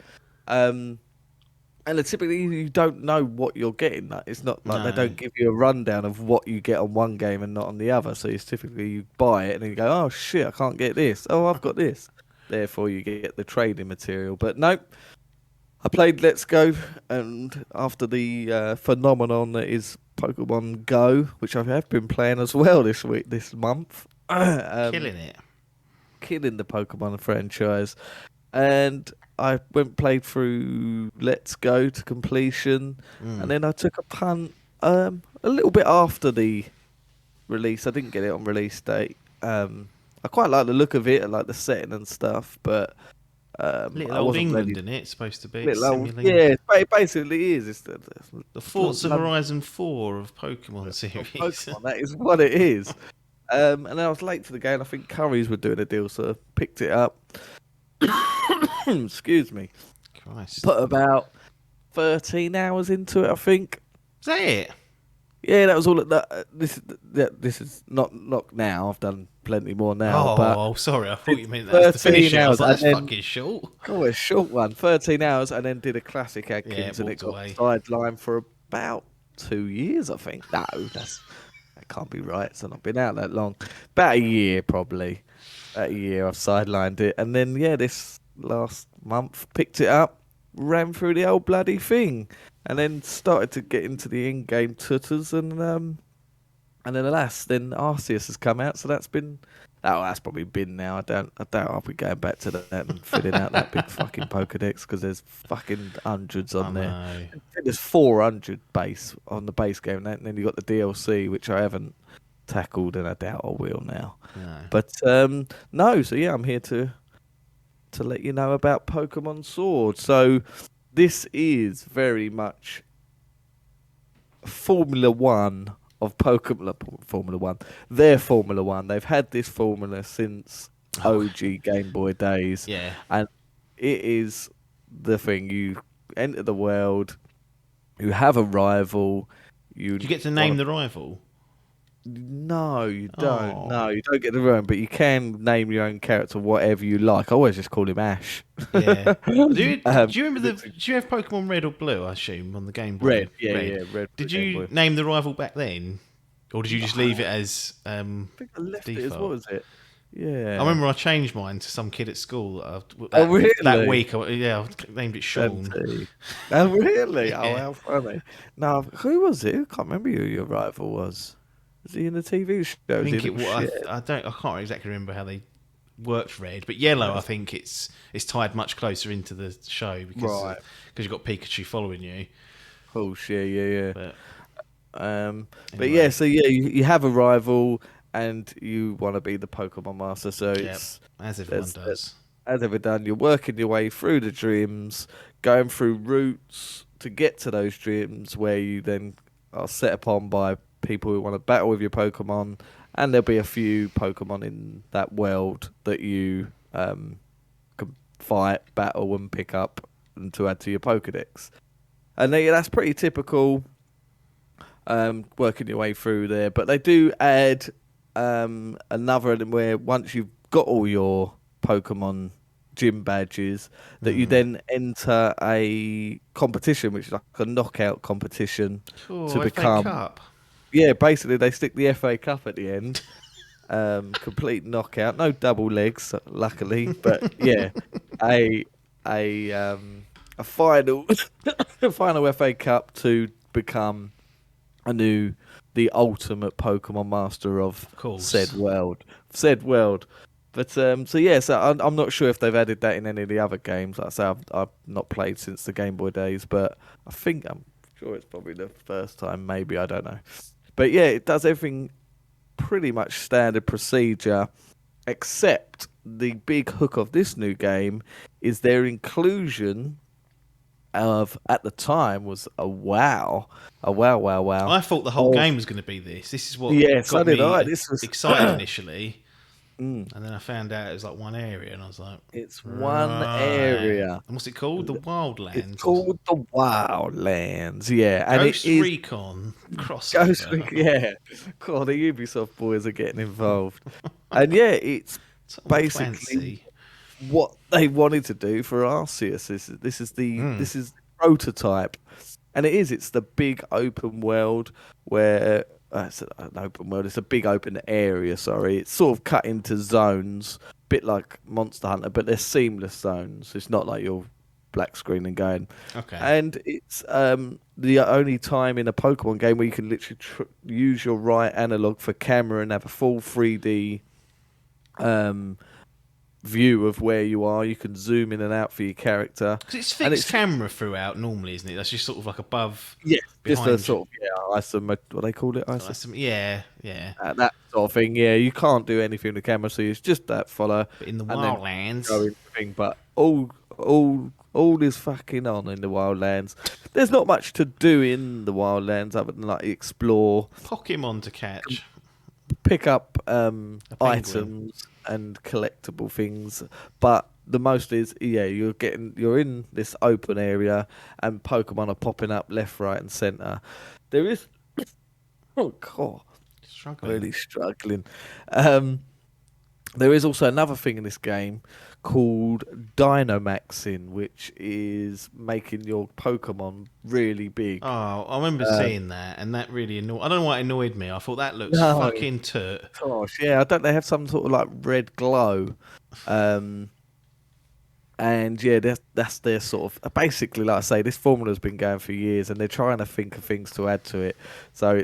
And typically you don't know what you're getting. Like, it's not like they don't give you a rundown of what you get on one game and not on the other. So it's typically you buy it and then you go, oh shit, I can't get this. Oh, I've got this. Therefore you get the trading material. But nope. I played Let's Go, and after the phenomenon that is Pokemon Go, which I have been playing as well this month. Killing it. Killing the Pokemon franchise. And I played through Let's Go to completion, and then I took a punt a little bit after the release. I didn't get it on release date. I quite like the look of it, I like the setting and stuff, but little old England, isn't it? It's supposed to be. Yeah, it basically is. It's the Forza Horizon 4 of Pokemon series. Pokemon, that is what it is. And then I was late to the game. I think Currys were doing a deal, so I picked it up. Excuse me. Christ. Put about 13 hours into it, I think. Is that it? Yeah, that was all. This is not now. I've done plenty more now. Oh, sorry. I thought you meant that was the finish. I was like, that's fucking short. Oh, a short one. 13 hours, and then did a classic Adkins, and it got sidelined for about 2 years, I think. No, that can't be right. It's not been out that long. About a year, probably. About a year, I've sidelined it, and then this last month picked it up, ran through the old bloody thing, and then started to get into the in-game tutters, and And then alas, then Arceus has come out, so that's been. Oh, that's probably been now. I doubt I'll be going back to that and filling out that big fucking Pokedex because there's fucking hundreds on there. know. I think there's 400 base on the base game, and then you got the DLC, which I haven't tackled, and I doubt I will now. No. But no, so yeah, I'm here to let you know about Pokemon Sword. So this is very much Formula One of Formula One. Their Formula One. They've had this formula since OG Game Boy days. Yeah. And it is the thing. You enter the world, you have a rival. Do you get to name the rival? No, you don't. Oh. No, you don't get the room, but you can name your own character whatever you like. I always just call him Ash. Yeah. Do you remember Did you have Pokemon Red or Blue? I assume on the Game Boy. Red, yeah, Red. Did you name the rival back then, or did you just leave it as I think I left default? it as what was it? Yeah. I remember I changed mine to some kid at school. Really? That week, I named it Sean. Oh, really? Yeah. Oh, how funny. No, who was it? I can't remember who your rival was. Was he in the TV show? I think it was. I can't exactly remember how they worked Red, but Yellow. I think it's tied much closer into the show because you've got Pikachu following you. Oh shit, yeah. But But yeah, so yeah, you have a rival and you want to be the Pokemon Master. So it's as everyone does. As ever done, you're working your way through the gyms, going through routes to get to those gyms where you then are set upon by people who want to battle with your Pokemon, and there'll be a few Pokemon in that world that you can fight, battle, and pick up and to add to your Pokedex. And that's pretty typical, working your way through there. But they do add another element where once you've got all your Pokemon gym badges, that you then enter a competition, which is like a knockout competition to become. FA Cup. Yeah, basically they stick the FA Cup at the end. Complete knockout, no double legs, luckily, but yeah, a final a final FA Cup to become the ultimate Pokemon Master of said world. But so I'm not sure if they've added that in any of the other games. Like I say, I've not played since the Game Boy days, but I'm sure it's probably the first time. Maybe, I don't know. But yeah, it does everything pretty much standard procedure, except the big hook of this new game is their inclusion of, at the time, was a wow. I thought the whole game was going to be this. This is what got me excited initially. And then I found out it was like one area, and I was like, it's one area. And what's it called? The Wildlands. It's called the Wildlands, yeah. And Ghost it is Recon crossover. Ghost Recon, yeah. God, the Ubisoft boys are getting involved. And yeah, it's basically what they wanted to do for Arceus. This is the prototype. And it's the big open world where it's an open world. It's a big open area. Sorry, it's sort of cut into zones, a bit like Monster Hunter, but they're seamless zones. It's not like you're black screen and going. Okay. And it's the only time in a Pokemon game where you can literally use your right analog for camera and have a full 3D view of where you are. You can zoom in and out for your character. Because it's fixed camera throughout normally, isn't it? That's just sort of like above. Yeah, just a sort of what they call it, yeah. That sort of thing. Yeah, you can't do anything with the camera, so it's just that follow. But in the Wildlands, but all is fucking on in the Wildlands. There's not much to do in the Wildlands other than like explore, Pokemon to catch, pick up items and collectible things, but the most is you're in this open area and Pokemon are popping up left, right, and center. There is really struggling. There is also another thing in this game called Dynamaxing, which is making your Pokemon really big. Oh, I remember seeing that, and that really annoyed. I don't know why it annoyed me. I thought that looks fucking toot. Gosh, yeah, I don't. They have some sort of like red glow, and yeah, that's their sort of basically, like I say, this formula's been going for years, and they're trying to think of things to add to it. So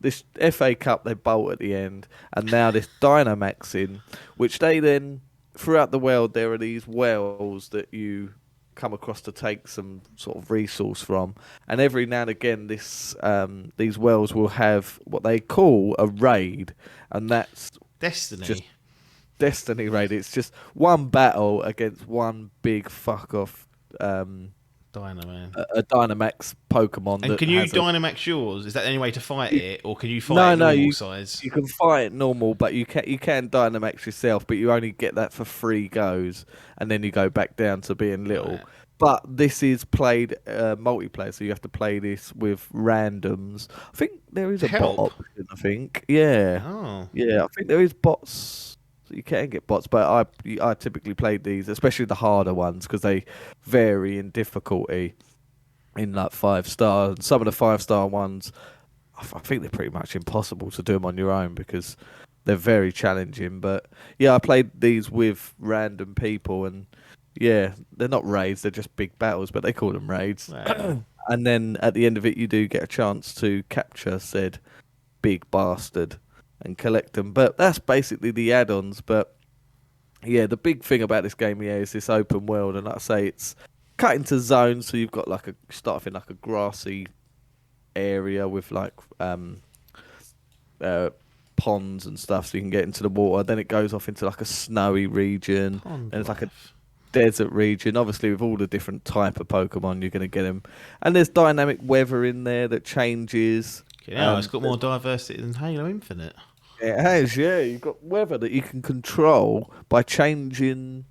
this FA Cup they bolt at the end, and now this Dynamax in, which they then throughout the world there are these wells that you come across to take some sort of resource from, and every now and again these wells will have what they call a raid, and that's Destiny. just Destiny raid. It's just one battle against one big fuck off Dynaman. a Dynamax Pokemon. And that can you has Dynamax yours? Is that the only way to fight it, or can you fight it normal size? You can fight it normal, but you can Dynamax yourself, but you only get that for 3 goes, and then you go back down to being little. Right. But this is played multiplayer, so you have to play this with randoms. I think there is a bot option. I think, yeah, I think there is bots. You can get bots, but I typically played these, especially the harder ones, because they vary in difficulty in like 5-star. And some of the 5-star ones, I think they're pretty much impossible to do them on your own because they're very challenging. But yeah, I played these with random people, and yeah, they're not raids, they're just big battles, but they call them raids. Wow. And then at the end of it, you do get a chance to capture said big bastard and collect them. But that's basically the add-ons. But yeah, the big thing about this game is this open world, and like I say, it's cut into zones. So you've got like start off in like a grassy area with like ponds and stuff, so you can get into the water. Then it goes off into like a snowy region, and it's like a desert region. Obviously, with all the different type of Pokemon, you're going to get them. And there's dynamic weather in there that changes. It's got more diversity than Halo Infinite. It has, yeah. You've got weather that you can control by changing.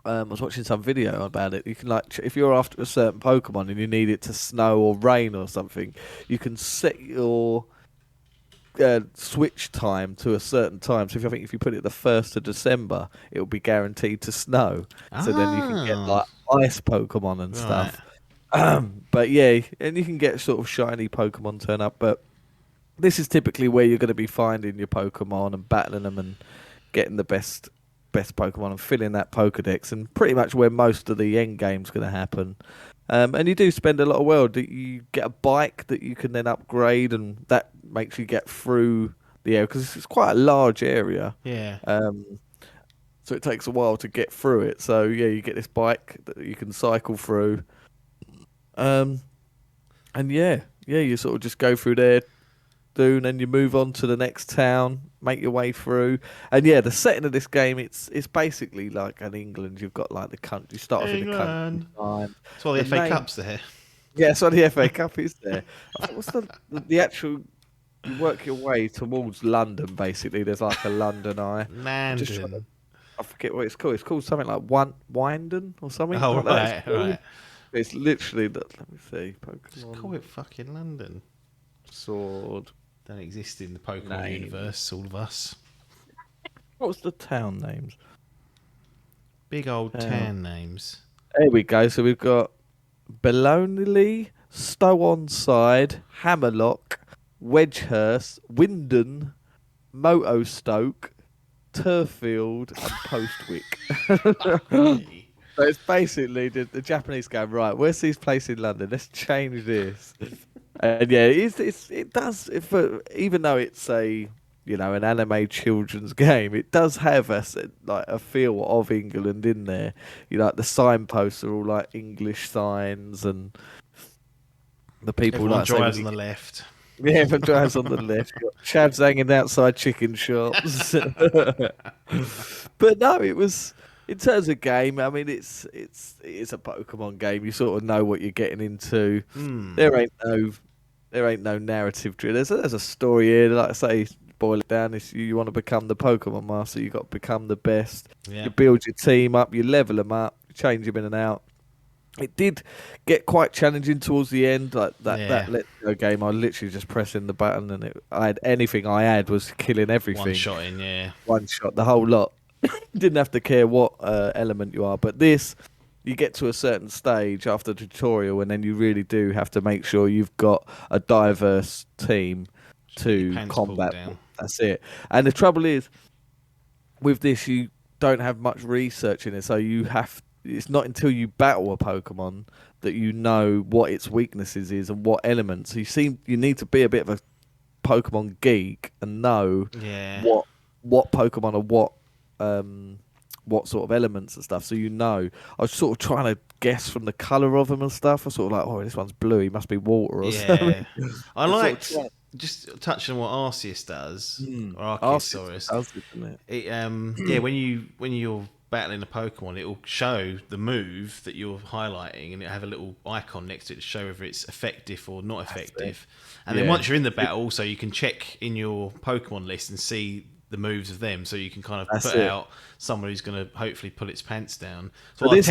I was watching some video about it. You can if you're after a certain Pokemon and you need it to snow or rain or something, you can set your switch time to a certain time. So if you put it the 1st of December, it will be guaranteed to snow. So then you can get like ice Pokemon and stuff. But yeah, and you can get sort of shiny Pokemon turn up. But this is typically where you're going to be finding your Pokemon and battling them and getting the best Pokemon and filling that Pokedex, and pretty much where most of the end game's going to happen. And you do spend a lot of world. You get a bike that you can then upgrade, and that makes you get through the area because it's quite a large area. Yeah. So it takes a while to get through it. So yeah, you get this bike that you can cycle through. And yeah, you sort of just go through there, and then you move on to the next town, make your way through. And yeah, the setting of this game, it's basically like in England. You've got like the country. You start off in the countryside. That's why the FA Cup's there. Yeah, so the FA Cup is there. What's the actual? You work your way towards London. Basically, there's like a London eye. London. I forget what it's called. It's called something like Windon or something. Oh, like right. It's literally let me see. Pokemon. Just call it fucking London. Sword. Don't exist in the Pokemon universe, all of us. What's the town names? Big old town names. There we go. So we've got Belonely, Stow-on-Side, Hammerlock, Wedgehurst, Windon, Motostoke, Turfield, and Postwick. So it's basically the Japanese going, right, where's these places in London? Let's change this. And yeah, it does. Even though it's an anime children's game, it does have a feel of England in there. The signposts are all like English signs, and the people everyone drives on the left. Yeah, everyone drives on the left. Chavs hanging outside chicken shops. But no, it was. In terms of game, I mean, it's a Pokemon game. You sort of know what you're getting into. There ain't no narrative. There's a story here. Like I say, boil it down. You want to become the Pokemon master. You got to become the best. Yeah. You build your team up. You level them up. You change them in and out. It did get quite challenging towards the end. Like that Let's Go game, I literally just pressing the button, and anything I had was killing everything. One shot, the whole lot. Didn't have to care what element you are, but this, you get to a certain stage after the tutorial, and then you really do have to make sure you've got a diverse team to combat. That's it. And the trouble is, with this, you don't have much research in it, so it's not until you battle a Pokemon that you know what its weaknesses is and what elements. You need to be a bit of a Pokemon geek and know Yeah. what Pokemon are what sort of elements and stuff. So I was sort of trying to guess from the colour of them and stuff. I was sort of like, oh, this one's blue. He must be water or something. I Sort of liked try- just touching on what Arceus does, or Arceus, Arceus sorry. does, isn't it? Yeah, when you're battling a Pokemon, it'll show the move that you're highlighting, and it'll have a little icon next to it to show whether it's effective or not effective. And then Yeah. once you're in the battle, so you can check in your Pokemon list and see the moves of them, so you can kind of That's put it. out someone who's going to hopefully pull its pants down. So this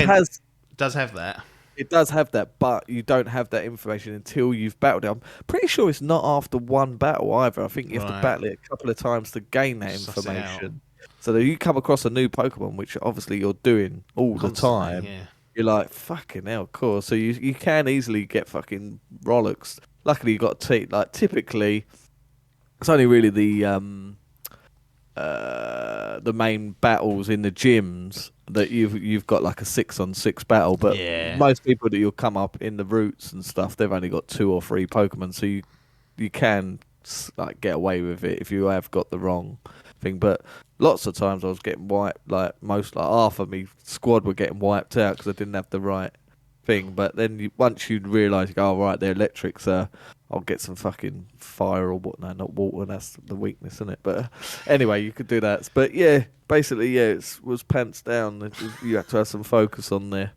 does have that. It does have that, but you don't have that information until you've battled it. I'm pretty sure it's not after one battle either. I think you have to battle it a couple of times to gain that Suss it out. information. So that you come across a new Pokemon, which obviously you're doing all Constantly, the time, yeah. you're like, fucking hell, cool. So you can easily get fucking rollocked. Luckily, you got typically, it's only really the main battles in the gyms that you've got like a 6-on-6 battle, but most people that you'll come up in the routes and stuff, they've only got 2 or 3 Pokemon, so you can like get away with it if you have got the wrong thing. But lots of times I was getting wiped, like half of me squad were getting wiped out because I didn't have the right thing. But then once you realise, you go, oh, right, they're electrics, I'll get some fucking fire or what? No, not water. That's the weakness, isn't it? But anyway, you could do that. But yeah, basically, it was pants down. You had to have some focus on there.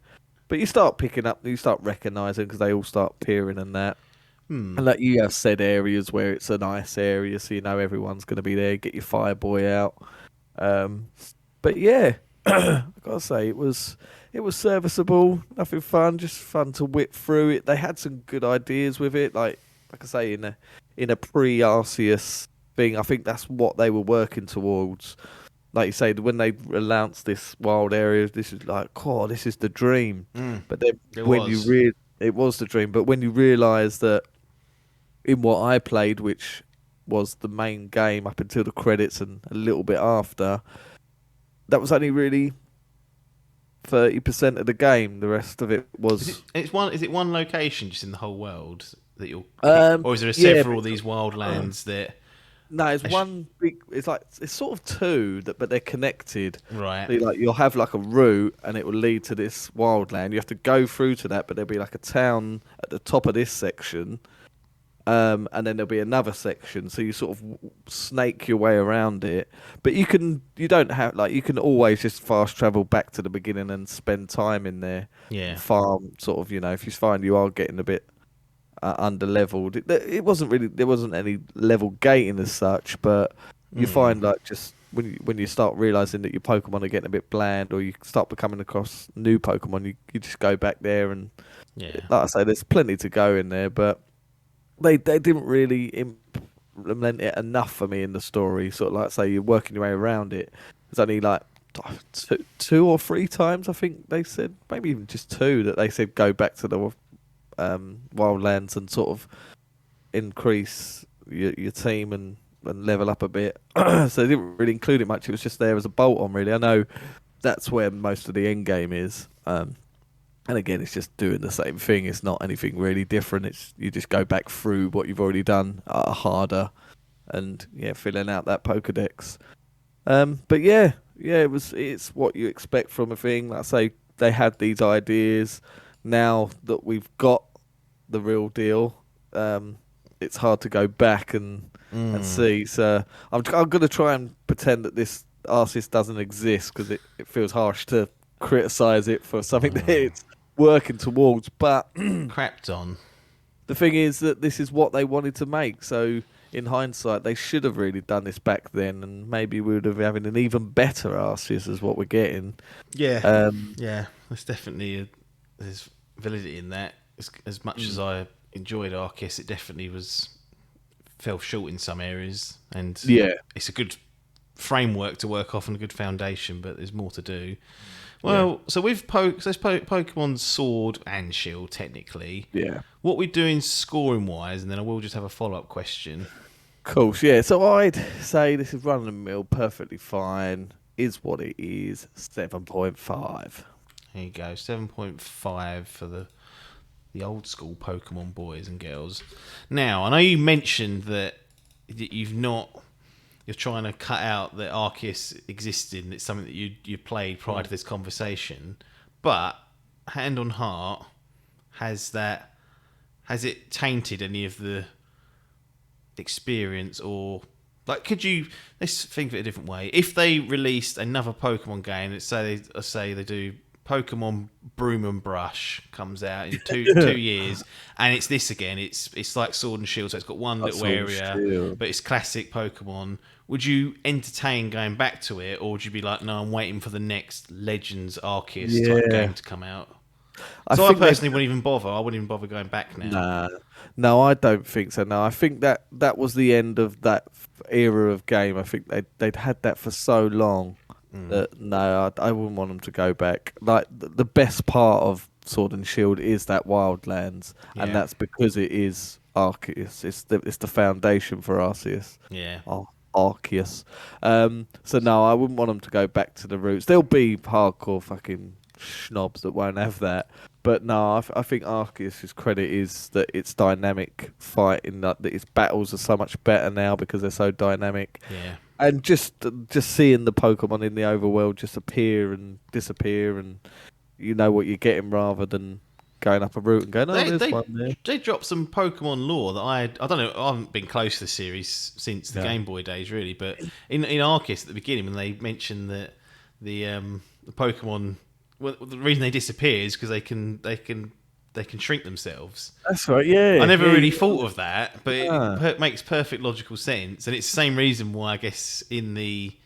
But you start picking up, you start recognising because they all start appearing and that. And like you have said areas where it's a nice area, so you know everyone's going to be there. Get your Fireboy out. But yeah, I gotta say it was serviceable. Nothing fun, just fun to whip through it. They had some good ideas with it, like I say in a pre-Arceus thing. I think that's what they were working towards. Like you say, when they announced this wild area, this is like, oh, this is the dream. But then it was the dream. But when you realise that in what I played, which was the main game up until the credits and a little bit after, that was only really 30% of the game. The rest of it was. Is it one location just in the whole world that you'll pick? Or is there several of these wild lands that? No, it's one big. It's sort of two but they're connected. Right. So you'll have like a route, and it will lead to this wild land. You have to go through to that, but there'll be like a town at the top of this section, and then there'll be another section. So you sort of snake your way around it. But you can always just fast travel back to the beginning and spend time in there. Yeah. Farm sort of, if you find you are getting a bit under leveled, it wasn't really, there wasn't any level gating as such, but you find like just when you start realizing that your Pokemon are getting a bit bland, or you start becoming across new Pokemon, you just go back there, and like I say, there's plenty to go in there, but they didn't really implement it enough for me in the story. Sort of like say you're working your way around it. There's only like two or three times I think they said, maybe even just 2, that they said go back to the wildlands and sort of increase your team and level up a bit. So they didn't really include it much. It was just there as a bolt on, really. I know that's where most of the end game is. And again, it's just doing the same thing. It's not anything really different. It's you just go back through what you've already done harder, and filling out that Pokedex. But it's what you expect from a thing. Like I say, they had these ideas. Now that we've got the real deal, it's hard to go back and see. So I'm going to try and pretend that this Arceus doesn't exist, because it feels harsh to criticise it for something that it's working towards. But crapped on. The thing is that this is what they wanted to make. So in hindsight, they should have really done this back then, and maybe we would have having an even better Arceus as what we're getting. Yeah, there's definitely there's validity in that. As much as I enjoyed Arceus, it definitely fell short in some areas, and it's a good framework to work off and a good foundation, but there's more to do. Well, so with Pokemon Sword and Shield, technically, what we're doing scoring wise, and then I will just have a follow up question. Cool. Yeah. So I'd say this is run of the mill, perfectly fine. Is what it is. 7.5. There you go. 7.5 for the old school Pokemon boys and girls. Now, I know you mentioned that you've not. You're trying to cut out that Arceus existed and it's something that you played prior to this conversation. But hand on heart, has it tainted any of the experience, or like let's think of it a different way. If they released another Pokemon game, let's say they do Pokemon Broom and Brush comes out in 2 years, and it's this again. It's like Sword and Shield, so it's got one little area, but it's classic Pokemon. Would you entertain going back to it, or would you be like, no, I'm waiting for the next Legends Arceus type game to come out? I personally wouldn't even bother. I wouldn't even bother going back now. No, I don't think so. No, I think that was the end of that era of game. I think they'd had that for so long that no, I wouldn't want them to go back. Like the best part of Sword and Shield is that Wildlands, and that's because it is Arceus. It's the foundation for Arceus. Yeah. Arceus. So no, I wouldn't want them to go back to the roots. There'll be hardcore fucking schnobs that won't have that. But no, I think Arceus' credit is that it's dynamic fighting, that its battles are so much better now because they're so dynamic. Yeah. And just seeing the Pokemon in the overworld just appear and disappear, and you know what you're getting, rather than going up a route and going, there's one there. They dropped some Pokemon lore that I don't know. I haven't been close to the series since the Game Boy days, really. But in Arceus at the beginning, when they mentioned that the Pokemon, well, the reason they disappear is because they can shrink themselves. That's right. Yeah. I never really thought of that, but it makes perfect logical sense, and it's the same reason why I guess in the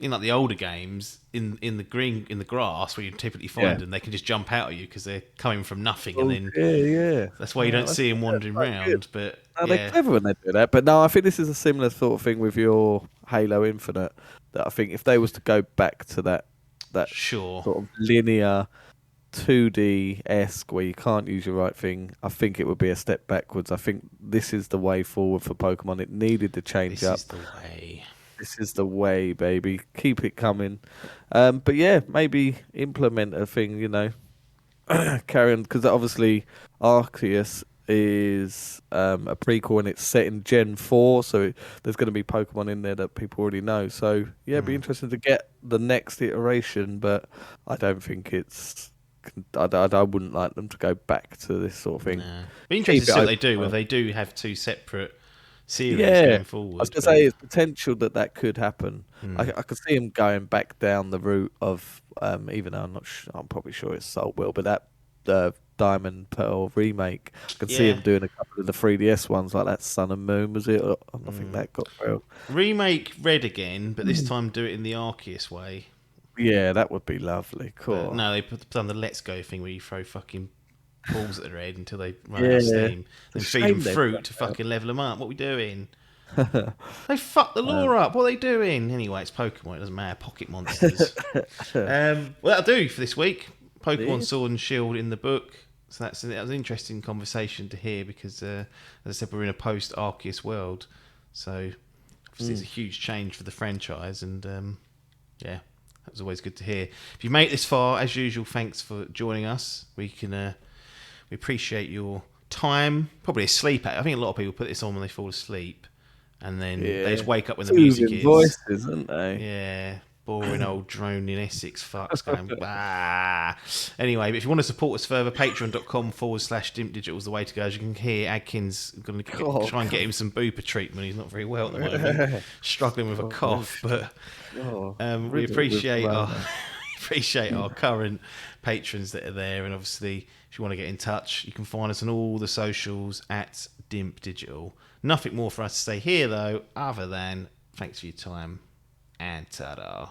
in like the older games, in the grass where you typically find them, they can just jump out at you because they're coming from nothing, and then that's why you don't see them wandering around. But they're clever when they do that. But no, I think this is a similar sort of thing with your Halo Infinite. That I think if they was to go back to that sort of linear 2D-esque where you can't use your right thing, I think it would be a step backwards. I think this is the way forward for Pokemon. It needed to change up. This is the way, baby. Keep it coming. But yeah, maybe implement a thing, carry on, because obviously Arceus is a prequel and it's set in Gen 4, so there's going to be Pokemon in there that people already know. So yeah, it'd be interesting to get the next iteration, but I don't think it's... I wouldn't like them to go back to this sort of thing. Be interesting to see what they do, where they do have two separate series going forward. I was going to say, it's potential that could happen. I could see him going back down the route of, even though I'm probably sure it's Soul Will, but that Diamond Pearl remake, I could see him doing a couple of the 3DS ones, like that Sun and Moon, was it? I think that got through. Remake Red again, but this time do it in the Arceus way. Yeah, that would be lovely. Cool. No, they put on the Let's Go thing where you throw fucking balls at their head until they run out of steam. Then feed them fruit to fucking level them up. What are we doing? They fucked the lore up. What are they doing? Anyway, it's Pokemon. It doesn't matter. Pocket monsters. Well, that'll do for this week. Pokemon Sword and Shield in the book. So that was an interesting conversation to hear because, as I said, we're in a post-Arceus world. So obviously it's a huge change for the franchise. And yeah. That was always good to hear. If you made it this far, as usual, thanks for joining us. We appreciate your time. Probably asleep. I think a lot of people put this on when they fall asleep, and then they just wake up when the music is. Voices, aren't they? Yeah, boring old droning Essex fucks going. Bah. Anyway, but if you want to support us further, patreon.com/Dimp Digital is the way to go. As you can hear, Adkins going to try and get him some Bupa treatment. He's not very well at the moment, struggling with a cough, but. We appreciate our current patrons that are there, and obviously if you want to get in touch, you can find us on all the socials at Dimp Digital. Nothing more for us to say here though, other than thanks for your time and ta-da.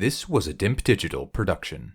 This was a Dimp Digital production.